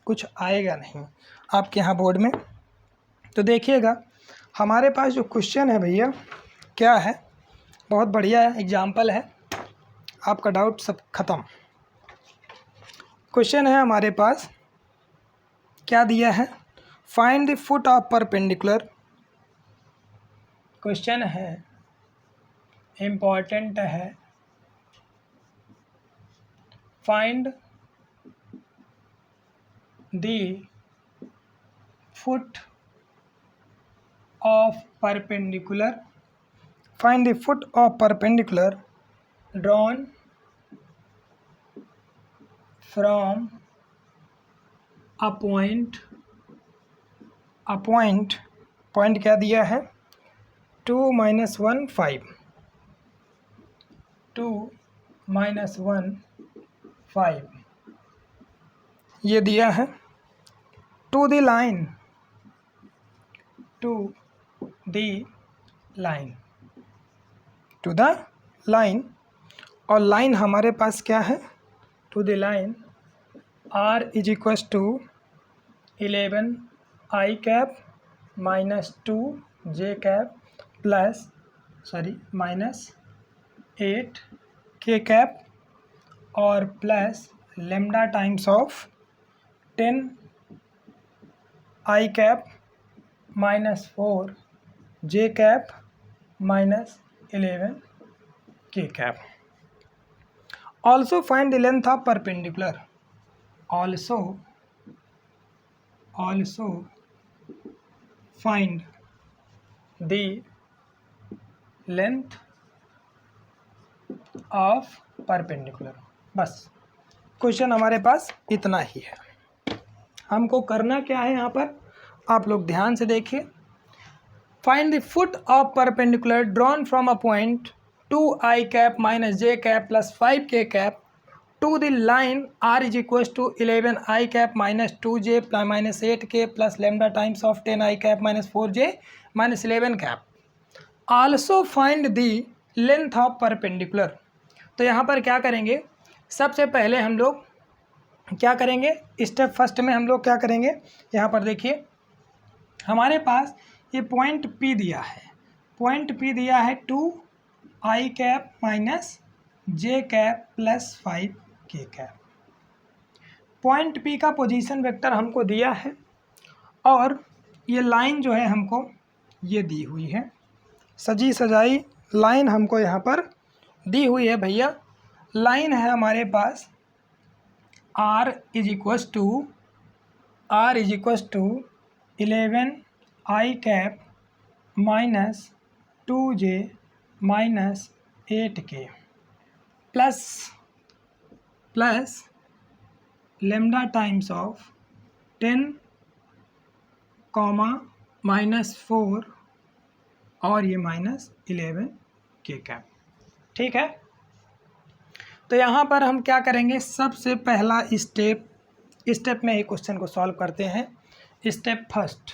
Speaker 1: कुछ आएगा नहीं आपके यहाँ बोर्ड में। तो देखिएगा हमारे पास जो क्वेश्चन है भैया क्या है, बहुत बढ़िया है, एग्जाम्पल है। आपका डाउट सब खत्म। क्वेश्चन है हमारे पास, क्या दिया है, find the foot of perpendicular. Question है, इम्पॉर्टेंट है, find the foot of perpendicular, find the foot of perpendicular drawn from a point, point क्या दिया है, 2 - 1 5, 2 - 1 5 ये दिया है, to the line, to the line, to the line, और line हमारे पास क्या है, to the line r is equals to 11 i cap minus 2 j cap plus minus 8 k cap और plus lambda times of 10 i cap minus 4 j cap minus 11 k cap. Also find the length of perpendicular, also find the length of perpendicular। बस question हमारे पास इतना ही है। हमको करना क्या है यहाँ पर, आप लोग ध्यान से देखिए। Find the foot of perpendicular drawn from a point 2i cap minus j cap plus 5k cap to the line r is equal to 11 i cap minus 2j minus 8k plus lambda times of 10 i cap minus 4j minus 11 cap. Also find the length of perpendicular. तो यहाँ पर क्या करेंगे, सबसे पहले हम लोग क्या करेंगे, स्टेप फर्स्ट में हम लोग क्या करेंगे, यहाँ पर देखिए हमारे पास ये पॉइंट P दिया है, पॉइंट P दिया है 2i cap minus j cap plus 5k cap. Point P का पोजीशन वेक्टर हमको दिया है और ये लाइन जो है हमको ये दी हुई है, सजी सजाई लाइन हमको यहाँ पर दी हुई है भैया। लाइन है हमारे पास r is equals to 11 i cap minus 2j minus 8k plus lambda times of 10 minus 4 और ये माइनस 11k कैप। ठीक है, तो यहाँ पर हम क्या करेंगे, सबसे पहला स्टेप में ही क्वेश्चन को सॉल्व करते हैं। स्टेप फर्स्ट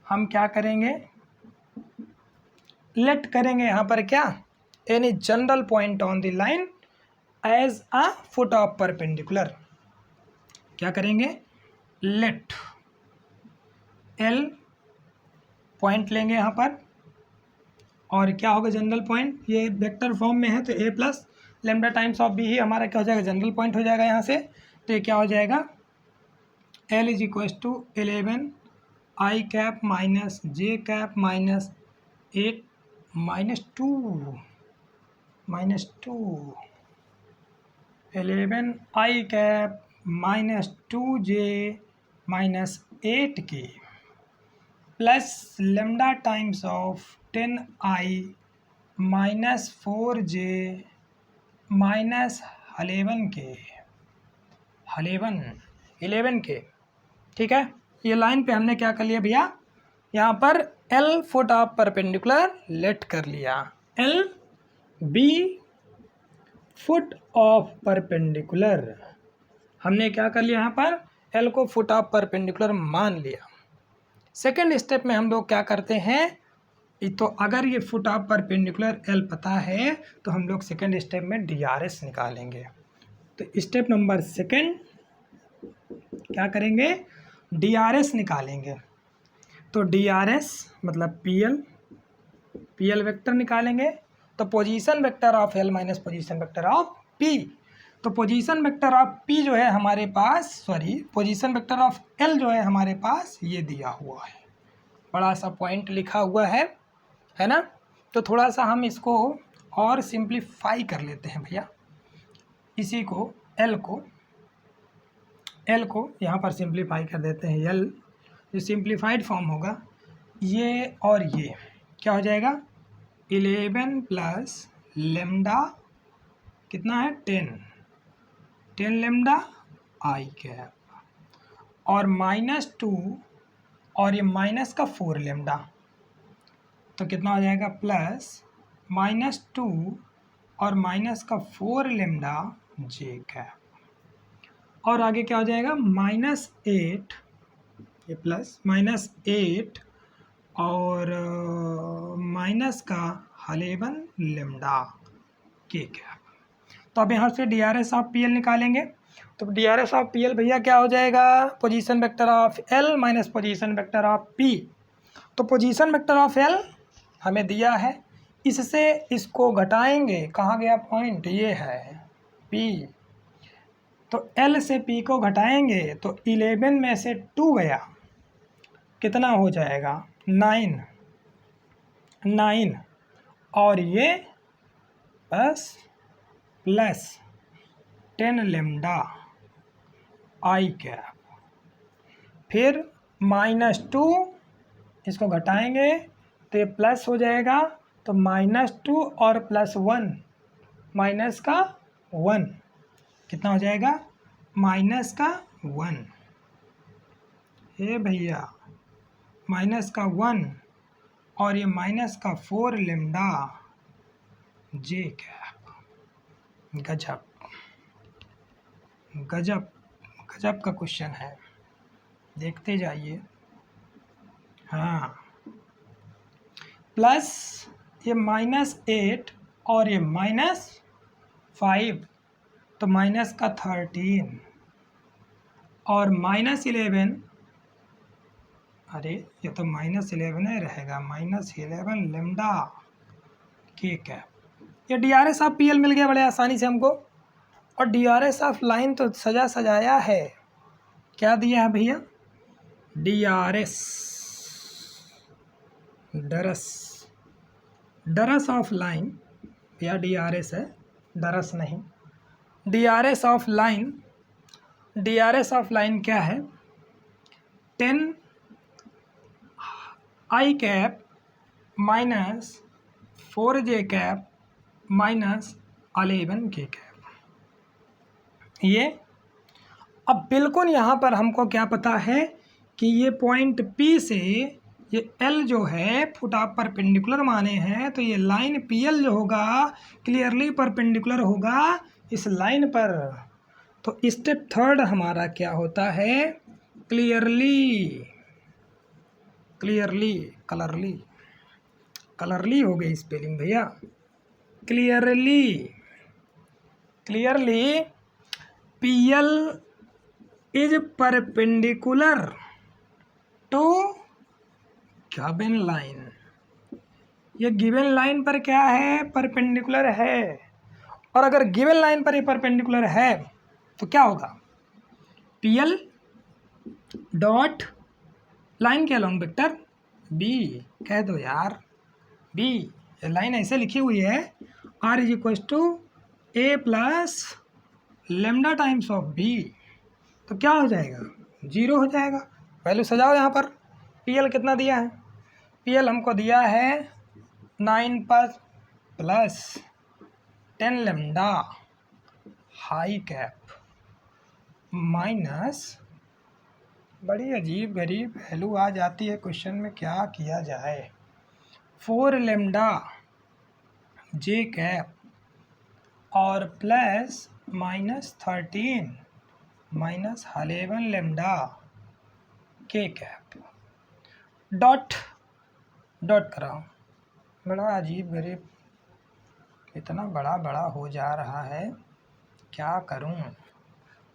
Speaker 1: हम क्या करेंगे, लेट करेंगे यहाँ पर क्या, any general point on the line as a foot of perpendicular. क्या करेंगे, लेट L पॉइंट लेंगे यहाँ पर, और क्या होगा जनरल पॉइंट, ये वेक्टर फॉर्म में है तो a plus lambda times of b ही हमारा क्या हो जाएगा, जनरल पॉइंट हो जाएगा यहाँ से। तो ये क्या हो जाएगा, L is equal to 11 i cap minus j cap minus 8 minus 2 11 i cap minus 2j minus 8k plus lambda times of 10i minus 4j minus 11k। ठीक है, ये लाइन पे हमने क्या कर लिया भैया, यहाँ पर L foot of perpendicular let कर लिया, L B foot of perpendicular हमने क्या कर लिया, यहाँ पर L को फुट ऑफ परपेंडिकुलर मान लिया। सेकेंड स्टेप में हम लोग क्या करते हैं, तो अगर ये फुट ऑफ परपेंडिकुलर L पता है तो हम लोग सेकेंड स्टेप में DRS निकालेंगे। तो स्टेप नंबर सेकेंड क्या करेंगे, DRS निकालेंगे। तो DRS मतलब PL वेक्टर निकालेंगे तो position vector of L minus position vector of P. तो पोजीशन वेक्टर ऑफ पी जो है हमारे पास, पोजीशन वेक्टर ऑफ एल जो है हमारे पास ये दिया हुआ है, बड़ा सा पॉइंट लिखा हुआ है ना। तो थोड़ा सा हम इसको और सिंप्लीफाई कर लेते हैं भैया, इसी को एल को यहाँ पर सिंप्लीफाई कर देते हैं। एल जो सिंप्लीफाइड फॉर्म होगा, ये और ये क्या हो जाएगा, 11 प्लस लेमडा कितना है 10 लेमडा आई कैप, और -2 और ये माइनस का 4 लेमडा, तो कितना हो जाएगा प्लस -2 और माइनस का 4 लेमडा जे कैप, और आगे क्या हो जाएगा -8, ये प्लस -8 और माइनस का 11 लेमडा के कैप। तो अब यहाँ से D R S of P L निकालेंगे। तो D R S of P L भैया क्या हो जाएगा, position vector of L minus position vector of P. तो पोजीशन वेक्टर ऑफ एल हमें दिया है, इससे इसको घटाएंगे, कहाँ गया पॉइंट, ये है पी। तो एल से पी को घटाएंगे तो 11 में से 2 गया, कितना हो जाएगा 9 और ये बस प्लस 10 लेमडा आई कैप, फिर -2 इसको घटाएंगे तो ये प्लस हो जाएगा, तो -2 और +1 माइनस का 1 कितना हो जाएगा -1 हे भैया -1 और ये -4 लेमडा जे कैप। गजब गजब गजब का क्वेश्चन है, देखते जाइए। हाँ, प्लस ये -8 और ये -5, तो माइनस का 13 और -11, अरे ये तो -11 ही रहेगा, -11 लेमडा के कैप। ये D R S of P L मिल गया बड़े आसानी से हमको। और D R S of line तो सजाया है, क्या दिया है भैया, डी आर एस डरस ऑफ लाइन, भैया डी आर एस है, डरस नहीं। D R S of line क्या है, 10 आई कैप -4 जे कैप -11 के कैप। ये अब बिल्कुल यहाँ पर हमको क्या पता है कि ये पॉइंट P से ये L जो है फुट ऑफ परपेंडिकुलर माने हैं, तो ये लाइन PL जो होगा क्लियरली परपेंडिकुलर होगा इस लाइन पर। तो स्टेप थर्ड हमारा क्या होता है, कलरली हो गई स्पेलिंग भैया, clearly PL is perpendicular to given line. ये गिवन लाइन पर क्या है, परपेंडिकुलर है। और अगर गिवन लाइन पर ये परपेंडिकुलर है तो क्या होगा, PL डॉट लाइन के अलॉन्ग वेक्टर B, कह दो यार B, ये लाइन ऐसे लिखी हुई है R = A plus lambda times of B, तो क्या हो जाएगा 0 हो जाएगा। वैल्यू सजाओ यहाँ पर। PL कितना दिया है, PL हमको दिया है 9 पर plus 10 lambda high cap minus, बड़ी अजीब गरीब वैल्यू आ जाती है क्वेश्चन में, क्या किया जाए, 4 लेमडा जे कैप और प्लस -13 -11 लेमडा के कैप, डॉट कराओ। बड़ा अजीब गरीब, इतना बड़ा हो जा रहा है, क्या करूं,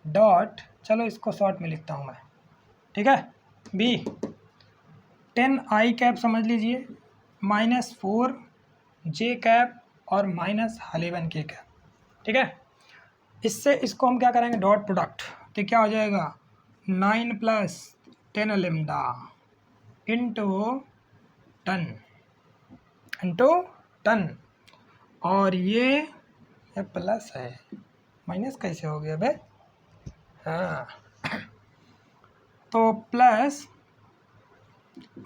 Speaker 1: डॉट, चलो इसको शॉर्ट में लिखता हूं मैं, ठीक है। B 10 आई कैप समझ लीजिए, -4 जे कैप और माइनस 11 के कैप, ठीक है। इससे इसको हम क्या करेंगे, डॉट प्रोडक्ट, तो क्या हो जाएगा 9 + 10 लेमडा इंटू टन, और ये प्लस है, माइनस कैसे हो गया बे, हाँ, तो प्लस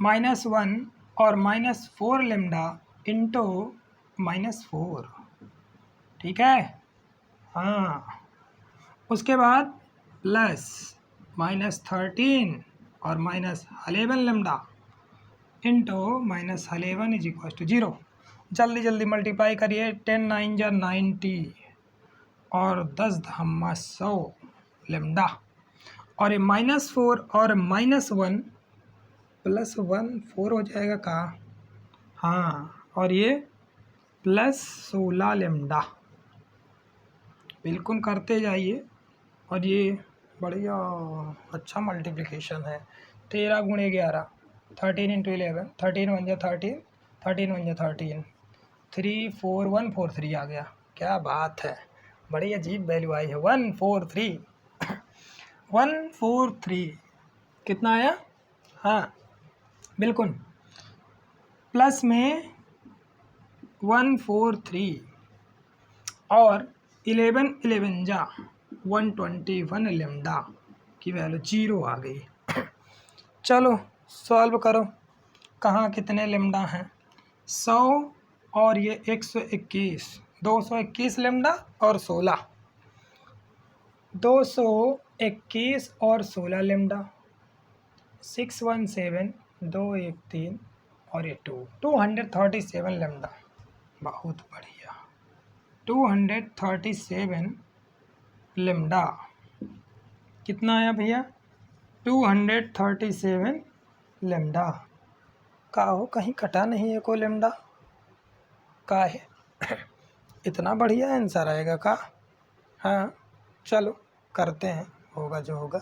Speaker 1: -1 और -4 लेमडा इंटू -4, ठीक है। हाँ, उसके बाद प्लस -13 और -11 lambda into -11 is equal to 0। जल्दी जल्दी मल्टीप्लाई करिए, 10 9 जा 90 और 10 धम्मा 100 लेमडा, और ये -4 और -1 +1 4 हो जाएगा का, हाँ, और ये +16 लेमडा, बिल्कुल करते जाइए। और ये बढ़िया अच्छा मल्टीप्लिकेशन है, 13 × 11 13 × 11, 13 × 1 = 13, 13 × 1 = 13, 34143 आ गया, क्या बात है, बड़ी अजीब वैल्यू आई है, 143 143 कितना आया, हाँ बिल्कुल, प्लस में 143 और 11 11 जा 121 लेमडा की वैल्यू 0 आ गई। चलो सॉल्व करो, कहाँ कितने लेमडा हैं, 100 और ये 121, 221 लेमडा और 16, 221 और 16 लेमडा, 617 213 और ये 237 लेमडा, बहुत बढ़िया, 237 लेमडा कितना आया भैया, 237 लेमडा, का हो कहीं कटा नहीं है कोई लेमडा, का है इतना बढ़िया आंसर आएगा का, हाँ चलो करते हैं, होगा जो होगा।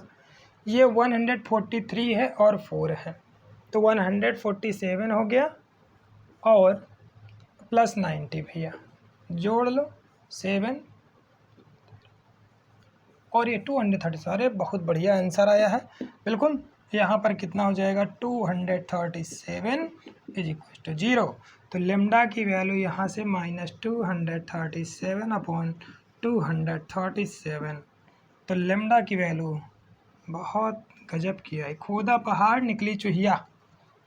Speaker 1: ये 143 है और 4 है, तो 147 हो गया और प्लस 90 भैया जोड़ लो 7 और ये 237, अरे बहुत बढ़िया आंसर आया है, बिल्कुल। यहाँ पर कितना हो जाएगा, 237 इज इक्वल टू 0, तो लेमडा की वैल्यू यहाँ से -237/237, तो लेमडा की वैल्यू बहुत गजब किया है, खोदा पहाड़ निकली चुहिया,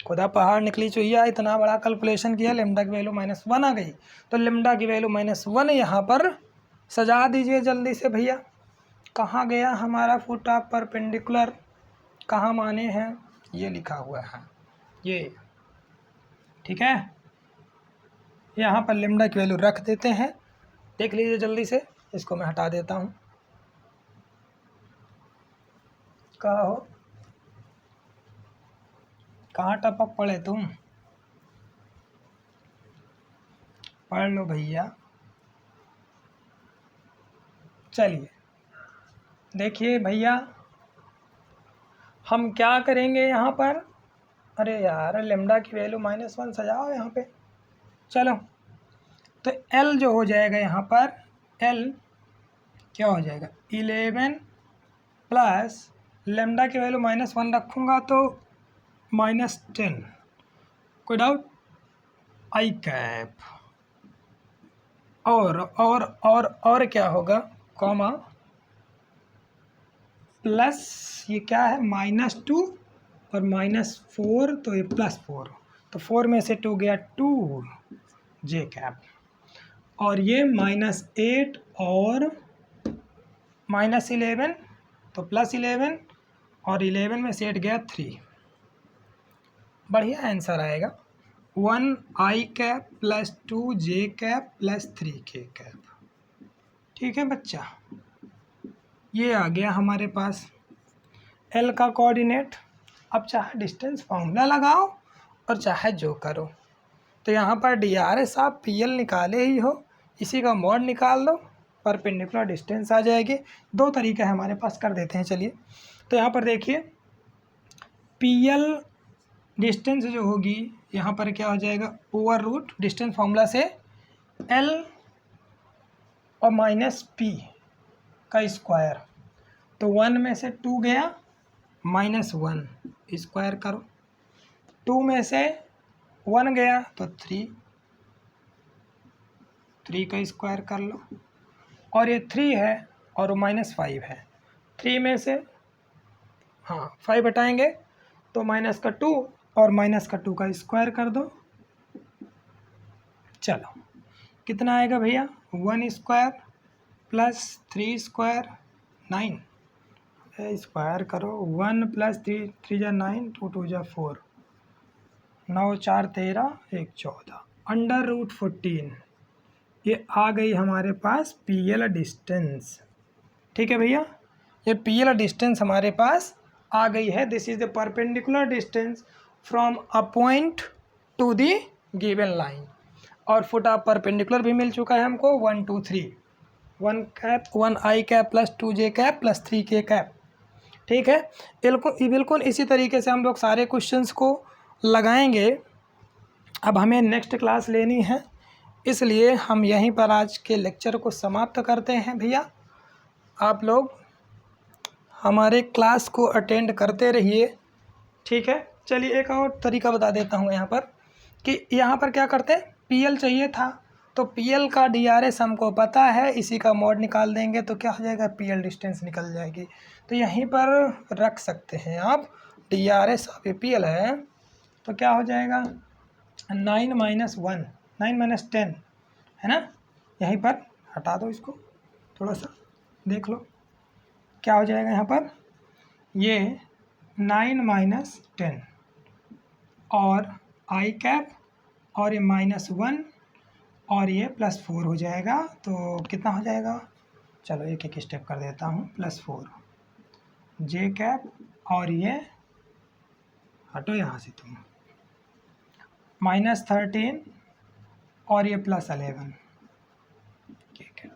Speaker 1: खुदा पहाड़ निकली चुहिया, इतना बड़ा कैलकुलेशन किया, लेमडा की वैल्यू -1 आ गई, तो लेमडा की वैल्यू -1 यहाँ पर सजा दीजिए जल्दी से भैया। कहाँ गया हमारा फुट ऑफ परपेंडिकुलर, कहाँ माने हैं, ये लिखा हुआ है ये, ठीक है। यहाँ पर लेमडा की वैल्यू रख देते हैं, देख लीजिए जल्दी से, इसको मैं हटा देता हूँ, कहाँ हो, कहाँ टपक पड़े तुम, पढ़ लो भैया। चलिए देखिए भैया, हम क्या करेंगे यहाँ पर, अरे यार लेमडा की वैल्यू -1 सजाओ यहाँ पे, चलो तो L जो हो जाएगा यहाँ पर, L क्या हो जाएगा 11 प्लस लेमडा की वैल्यू -1 रखूँगा तो -10, कोई डाउट, आई कैप, और क्या होगा, कॉमा प्लस ये क्या है -2 और -4, तो ये +4, तो 4 में से 2 गया 2 जे कैप, और ये -8 और -11 तो +11, और 11 में से 8 गया 3, बढ़िया आंसर आएगा 1 आई कैप प्लस 2 जे कैप प्लस 3 के कैप, ठीक है बच्चा। ये आ गया हमारे पास L का कोऑर्डिनेट। अब चाहे डिस्टेंस फार्मूला लगाओ और चाहे जो करो, तो यहाँ पर DRS आप PL निकाले ही हो, इसी का मॉड निकाल दो, परपेंडिकुलर डिस्टेंस आ जाएगी। दो तरीके हमारे पास, कर देते हैं चलिए। तो यहाँ पर देखिए PL डिस्टेंस जो होगी यहाँ पर क्या हो जाएगा, ओवर रूट डिस्टेंस फार्मूला से L और माइनस P का स्क्वायर, तो 1 में से 2 गया, -1 स्क्वायर करो, 2 में से 1 गया तो 3 का स्क्वायर कर लो, और ये 3 है और -5 है, 3 में से 5 हटाएंगे तो माइनस का 2 और माइनस का 2 का स्क्वायर कर दो। चलो कितना आएगा भैया, 1 स्क्वायर प्लस 3 स्क्वायर 9, स्क्वायर करो, 1 प्लस 3 3 जा 9, 2 2 जा 4, 9 4 13 1 14 √14, ये आ गई हमारे पास PL डिस्टेंस। ठीक है भैया, ये PL डिस्टेंस हमारे पास आ गई है। This is the perpendicular distance from a point two the given line. और फुट ऑफ परपेंडिकुलर भी मिल चुका है हमको, 1 2 3, 1 cap 1 I cap plus 2 J cap plus 3 K cap. ठीक है, बिल्कुल इसी तरीके से हम लोग सारे क्वेश्चंस को लगाएंगे। अब हमें नेक्स्ट क्लास लेनी है, इसलिए हम यहीं पर आज के लेक्चर को समाप्त करते हैं। भैया आप लोग हमारे क्लास को अटेंड करते रहिए। ठीक है, चलिए एक और तरीका बता देता हूँ यहाँ पर, कि यहाँ पर क्या करते हैं, PL चाहिए था तो PL का DRS हमको पता है, इसी का मॉड निकाल देंगे तो क्या हो जाएगा, PL डिस्टेंस निकल जाएगी। तो यहीं पर रख सकते हैं आप, DRS ऑफ PL है तो क्या हो जाएगा, 9 - 1 9 - 10 है ना, यहीं पर हटा दो इसको, थोड़ा सा देख लो क्या हो जाएगा यहाँ पर, ये 9 - 10 और I कैप और ये -1 और ये +4 हो जाएगा, तो कितना हो जाएगा, चलो एक एक स्टेप कर देता हूँ, +4 J कैप और ये हटो यहाँ से तुम, -13 और ये +11। ठीक है,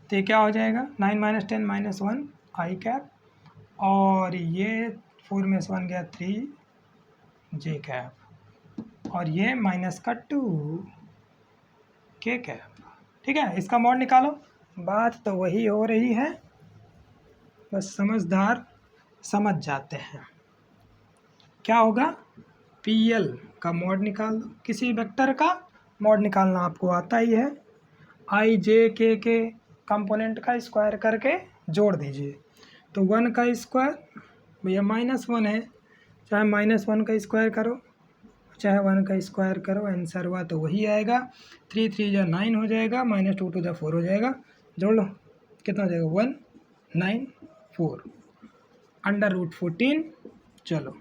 Speaker 1: तो ये क्या हो जाएगा, 9 - 10 -1 I कैप और ये 4 में से 1 गया 3 J कैप और ये -2 K कैप। ठीक है, इसका मॉड निकालो, बात तो वही हो रही है, बस समझदार समझ जाते हैं। क्या होगा, PL का मॉड निकाल दो, किसी वेक्टर का मॉड निकालना आपको आता ही है, I J K के कंपोनेंट का स्क्वायर करके जोड़ दीजिए, तो 1 का स्क्वायर भैया -1 है, चाहे -1 का स्क्वायर करो चाहे 1 का स्क्वायर करो, आंसर हुआ तो वही आएगा। 3 3 जा 9 हो जाएगा, -2 2 जा 4 हो जाएगा, जोड़ लो कितना हो जाएगा, 194 √14। चलो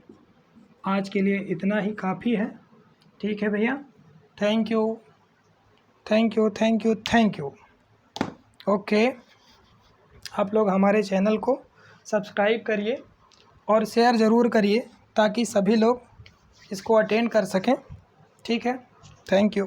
Speaker 1: आज के लिए इतना ही काफ़ी है। ठीक है भैया, thank you thank you thank you thank you. Okay, आप लोग हमारे चैनल को सब्सक्राइब करिए और शेयर ज़रूर करिए ताकि सभी लोग इसको अटेंड कर सकें। ठीक है, थैंक यू।